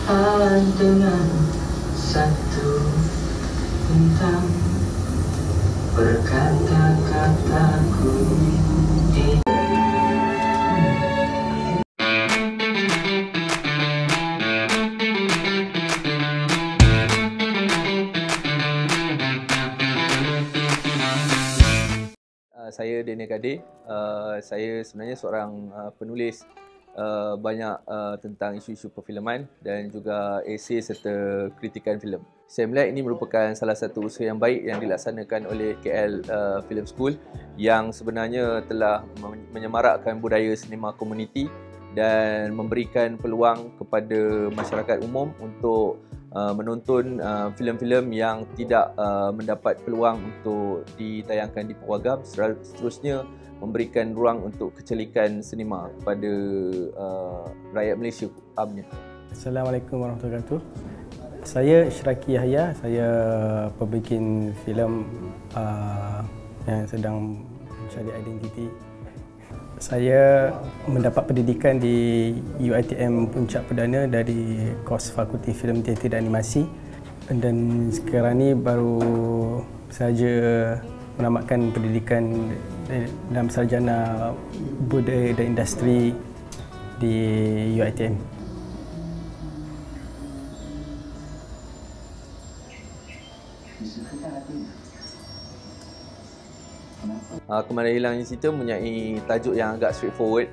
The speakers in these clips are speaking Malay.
dengan satu bintang berkata-kataku. Saya Daniel Kadir. Saya sebenarnya seorang penulis banyak tentang isu-isu perfilman dan juga esei serta kritikan filem. Saya melihat ini merupakan salah satu usaha yang baik yang dilaksanakan oleh KL Film School yang sebenarnya telah menyemarakkan budaya sinema komuniti dan memberikan peluang kepada masyarakat umum untuk menonton filem-filem yang tidak mendapat peluang untuk ditayangkan di pawagam, seterusnya memberikan ruang untuk kecelikan sinema kepada rakyat Malaysia amnya. Assalamualaikum warahmatullahi wabarakatuh. Saya Syiraki Yahya, saya pembikin filem yang sedang mencari identiti. Saya mendapat pendidikan di UiTM Puncak Perdana dari kos Fakulti Filem Teater dan Animasi, dan sekarang ni baru saja menamatkan pendidikan dalam sarjana budaya dan industri di UiTM. Kemarahan Hilangnya Cinta mempunyai tajuk yang agak straightforward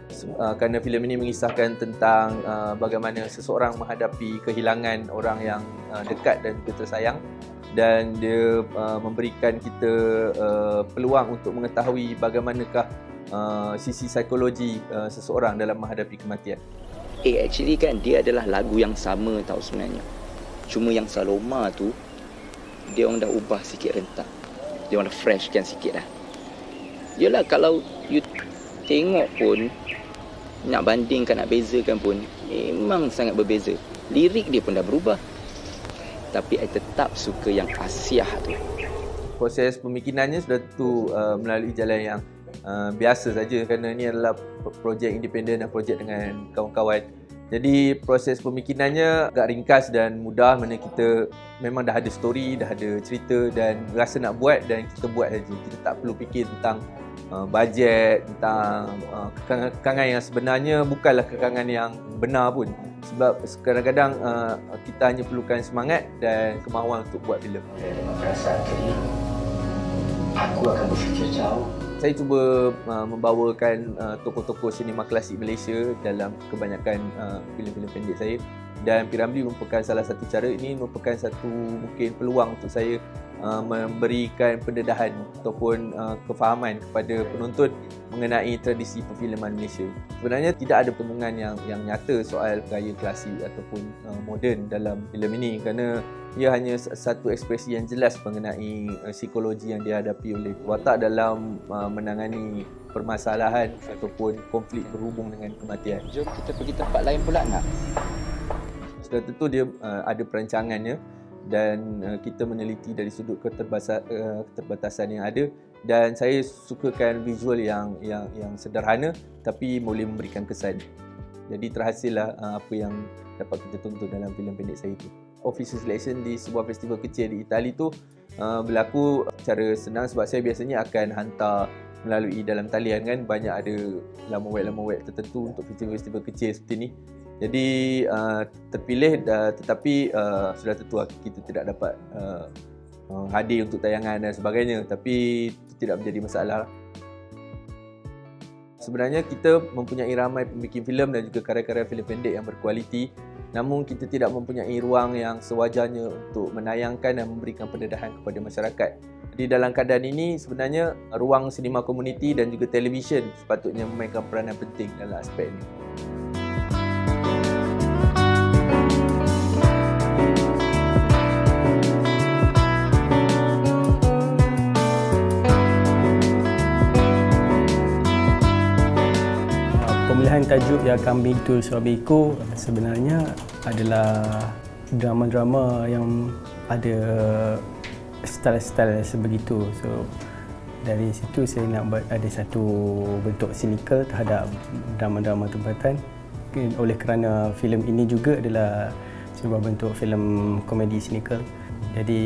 kerana filem ini mengisahkan tentang bagaimana seseorang menghadapi kehilangan orang yang dekat dan juga tersayang, dan dia memberikan kita peluang untuk mengetahui bagaimanakah sisi psikologi seseorang dalam menghadapi kematian. Actually kan dia adalah lagu yang sama tau sebenarnya. Cuma yang Saloma tu dia orang dah ubah sikit rentak. Dia orang dah freshkan sikit dah. Yalah, kalau you tengok pun, nak bandingkan, nak bezakan pun, memang sangat berbeza. Lirik dia pun dah berubah. Tapi I tetap suka yang Asiah tu. Proses pemikirannya sudah tentu melalui jalan yang biasa saja kerana ini adalah projek independen dan projek dengan kawan-kawan. Jadi proses pemikirannya agak ringkas dan mudah, mana kita memang dah ada story, dah ada cerita dan rasa nak buat dan kita buat saja. Kita tak perlu fikir tentang bajet, tentang kekangan yang sebenarnya bukanlah kekangan yang benar pun. Sebab kadang-kadang kita hanya perlukan semangat dan kemahuan untuk buat filem. Dengan perasaan tadi, aku akan berfikir jauh. Saya cuba membawakan tokoh-tokoh sinema klasik Malaysia dalam kebanyakan filem-filem pendek saya, dan P. Ramlee merupakan salah satu cara. Ini merupakan satu mungkin peluang untuk saya memberikan pendedahan ataupun kefahaman kepada penonton mengenai tradisi perfilman Malaysia. Sebenarnya tidak ada pertemuan yang nyata soal gaya klasik ataupun moden dalam filem ini kerana ia hanya satu ekspresi yang jelas mengenai psikologi yang dihadapi oleh watak dalam menangani permasalahan ataupun konflik berhubung dengan kematian. Jom kita pergi tempat lain pula nak? Sudah tentu dia ada perancangannya dan kita meneliti dari sudut keterbatasan yang ada, dan saya sukakan visual yang sederhana tapi boleh memberikan kesan. Jadi terhasillah apa yang dapat kita tonton dalam filem pendek saya itu. Official selection di sebuah festival kecil di Itali tu berlaku secara senang sebab saya biasanya akan hantar melalui dalam talian kan, banyak ada laman web tertentu untuk festival-festival kecil seperti ni. Jadi terpilih tetapi sudah tentu kita tidak dapat hadir untuk tayangan dan sebagainya, tapi itu tidak menjadi masalah. Sebenarnya kita mempunyai ramai pembikin filem dan juga karya-karya filem pendek yang berkualiti, namun kita tidak mempunyai ruang yang sewajarnya untuk menayangkan dan memberikan pendedahan kepada masyarakat. Jadi dalam keadaan ini sebenarnya ruang sinema komuniti dan juga televisyen sepatutnya memainkan peranan penting dalam aspek ini. Pemilihan tajuk yang kami itu Surabaya sebenarnya adalah drama-drama yang ada style-style sebegitu. So dari situ saya nak buat ada satu bentuk silikal terhadap drama-drama tempatan. Oleh kerana filem ini juga adalah sebuah bentuk filem komedi cynical. Jadi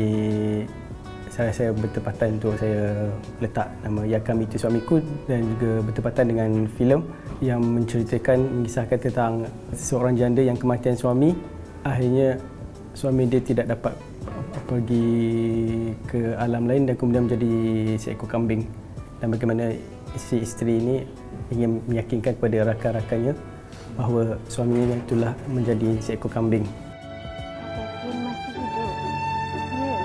saya bertepatan untuk saya letak nama Ya Kami Itu Suamiku, dan juga bertepatan dengan filem yang mengisahkan tentang seorang janda yang kematian suami, akhirnya suami dia tidak dapat pergi ke alam lain dan kemudian menjadi seekor kambing, dan bagaimana si isteri ini ingin meyakinkan kepada rakan-rakannya bahawa suaminya itulah menjadi seekor kambing. Kevin masih hidup. Ya.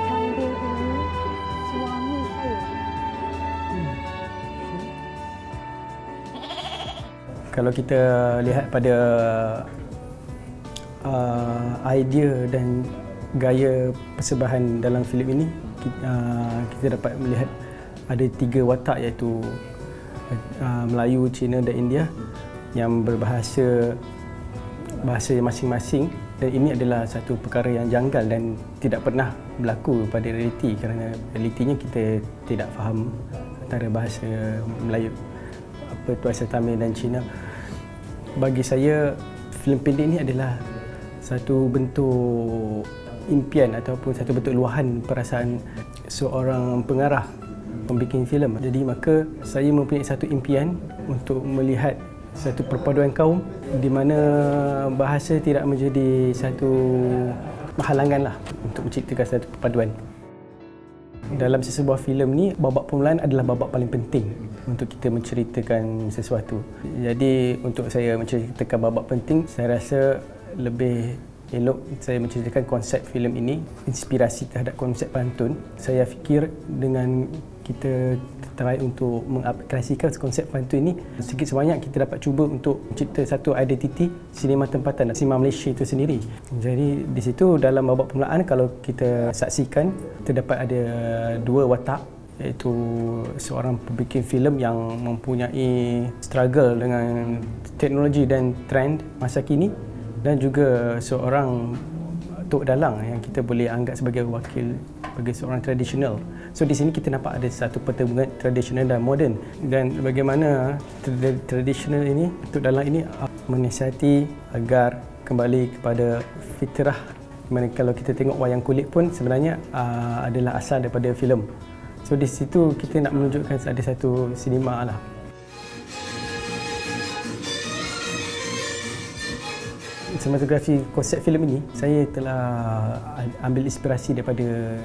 Kambing ini suami saya. Kalau kita lihat pada idea dan gaya persembahan dalam filem ini, kita dapat melihat ada 3 watak, iaitu Melayu, Cina dan India yang berbahasa masing-masing, dan ini adalah satu perkara yang janggal dan tidak pernah berlaku pada realiti, kerana realitinya kita tidak faham antara bahasa Melayu, bahasa Tamil dan Cina. Bagi saya, filem pendek ini adalah satu bentuk impian ataupun satu bentuk luahan perasaan seorang pengarah pembikin filem. Jadi maka saya mempunyai satu impian untuk melihat satu perpaduan kaum di mana bahasa tidak menjadi satu halangan lah untuk menciptakan satu perpaduan. Dalam sesebuah filem ni, babak permulaan adalah babak paling penting untuk kita menceritakan sesuatu. Jadi untuk saya menceritakan babak penting, saya rasa lebih elok saya menceritakan konsep filem ini, inspirasi terhadap konsep pantun. Saya fikir dengan kita try untuk mengaplikasikan konsep pantun ini, sedikit sebanyak kita dapat cuba untuk mencipta satu identiti sinema tempatan, sinema Malaysia itu sendiri. Jadi di situ dalam babak permulaan, kalau kita saksikan, terdapat ada 2 watak, iaitu seorang pembikin filem yang mempunyai struggle dengan teknologi dan trend masa kini, dan juga seorang tok dalang yang kita boleh anggap sebagai wakil bagi seorang tradisional. So di sini kita nampak ada satu pertemuan tradisional dan moden, dan bagaimana tradisional ini, tok dalang ini menasihati agar kembali kepada fitrah. Mana kalau kita tengok wayang kulit pun sebenarnya adalah asal daripada filem. So di situ kita nak menunjukkan ada satu sinema lah. Sinematografi konsep filem ini, saya telah ambil inspirasi daripada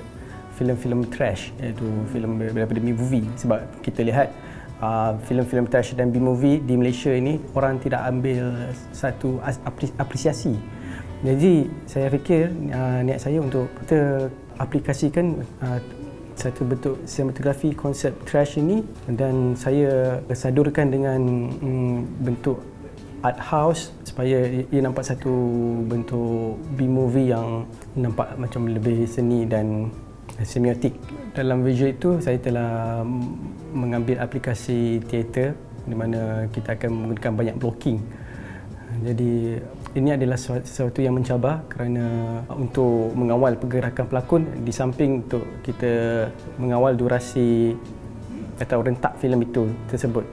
filem-filem trash, iaitu filem daripada B-movie. Sebab kita lihat filem-filem trash dan B-movie di Malaysia ini, orang tidak ambil satu apresiasi. Jadi saya fikir niat saya untuk kita aplikasikan satu bentuk sinematografi konsep trash ini, dan saya sadurkan dengan bentuk art house supaya ia nampak satu bentuk B-movie yang nampak macam lebih seni dan semiotik. Dalam visual itu saya telah mengambil aplikasi teater di mana kita akan menggunakan banyak blocking. Jadi ini adalah sesuatu yang mencabar kerana untuk mengawal pergerakan pelakon, di samping untuk kita mengawal durasi atau rentak filem itu tersebut.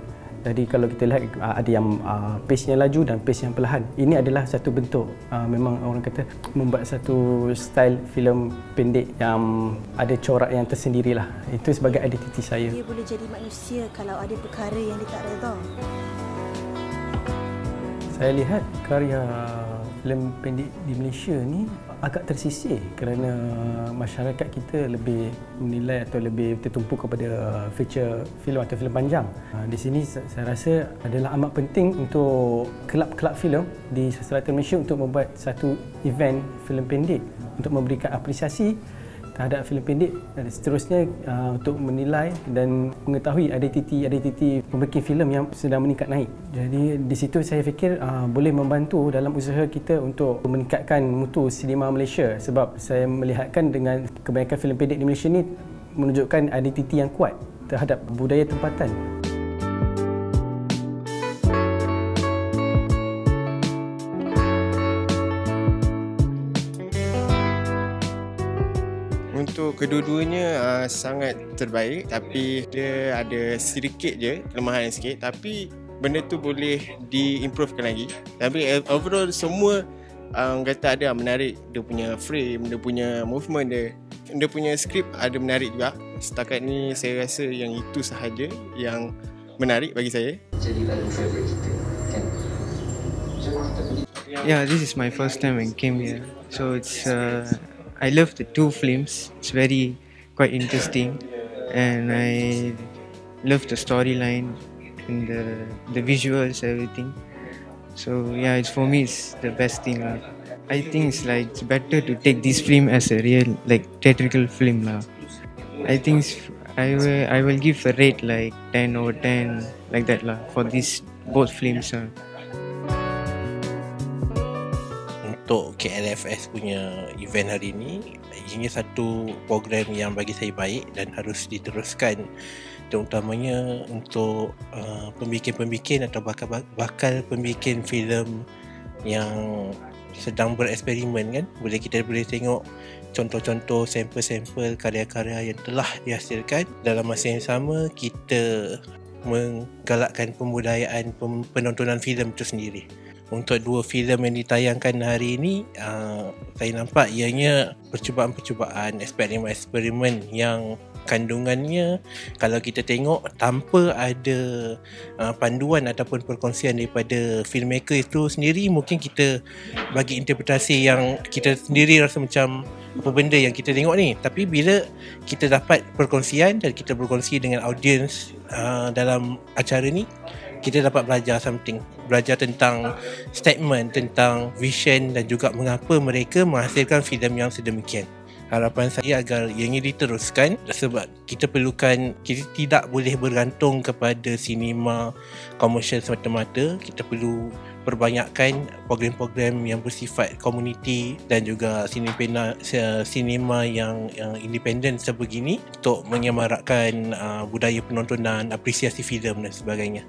Jadi kalau kita lihat ada yang pace yang laju dan pace yang perlahan. Ini adalah satu bentuk memang orang kata membuat satu style filem pendek yang ada corak yang tersendirilah. Itu sebagai identiti saya. Dia boleh jadi manusia kalau ada perkara yang dia tak redha. Saya lihat karya filem pendek di Malaysia ni agak tersisih kerana masyarakat kita lebih menilai atau lebih tertumpu kepada feature filem atau filem panjang. Di sini saya rasa adalah amat penting untuk kelab-kelab filem di selatan Malaysia untuk membuat satu event filem pendek untuk memberikan apresiasi terhadap filem pendek, dan seterusnya untuk menilai dan mengetahui identiti pembikin filem yang sedang meningkat naik. Jadi di situ saya fikir boleh membantu dalam usaha kita untuk meningkatkan mutu sinema Malaysia, sebab saya melihatkan dengan kebanyakan filem pendek di Malaysia ni menunjukkan identiti yang kuat terhadap budaya tempatan. Untuk kedua-duanya sangat terbaik, tapi dia ada sedikit je kelemahan sikit, tapi benda tu boleh diimprovekan lagi. Tapi overall semua kata ada menarik. Dia punya frame, dia punya movement dia punya skrip ada menarik juga. Setakat ni saya rasa yang itu sahaja yang menarik bagi saya. Jadi lagu favourite kita kan. Jom kita pergi. Yeah, this is my first time when came here. So it's I love the two films. It's very quite interesting, and I love the storyline and the visuals, everything. So yeah, it's for me it's the best thing lah. I think it's like it's better to take this film as a real like theatrical film lah. I think I will give a rate like 10 over 10 like that lah for these both films lah. Untuk KLFS punya event hari ini, ini satu program yang bagi saya baik dan harus diteruskan, terutamanya untuk pembikin-pembikin atau bakal pembikin filem yang sedang bereksperimen kan. Kita boleh tengok contoh-contoh sampel-sampel karya-karya yang telah dihasilkan. Dalam masa yang sama, kita menggalakkan pembudayaan penontonan filem itu sendiri. Untuk dua filem yang ditayangkan hari ini, saya nampak ianya percubaan-percubaan, eksperimen-eksperimen yang kandungannya kalau kita tengok tanpa ada panduan ataupun perkongsian daripada filmmaker itu sendiri, mungkin kita bagi interpretasi yang kita sendiri rasa macam apa benda yang kita tengok ni. Tapi bila kita dapat perkongsian dan kita berkongsi dengan audiens dalam acara ni, kita dapat belajar something, belajar tentang statement, tentang vision dan juga mengapa mereka menghasilkan filem yang sedemikian. Harapan saya agar yang ini diteruskan, sebab kita perlukan, kita tidak boleh bergantung kepada sinema komersial semata-mata. Kita perlu perbanyakkan program-program yang bersifat komuniti dan juga sinema yang independen sebegini untuk menyemarakkan budaya penontonan, apresiasi filem dan sebagainya.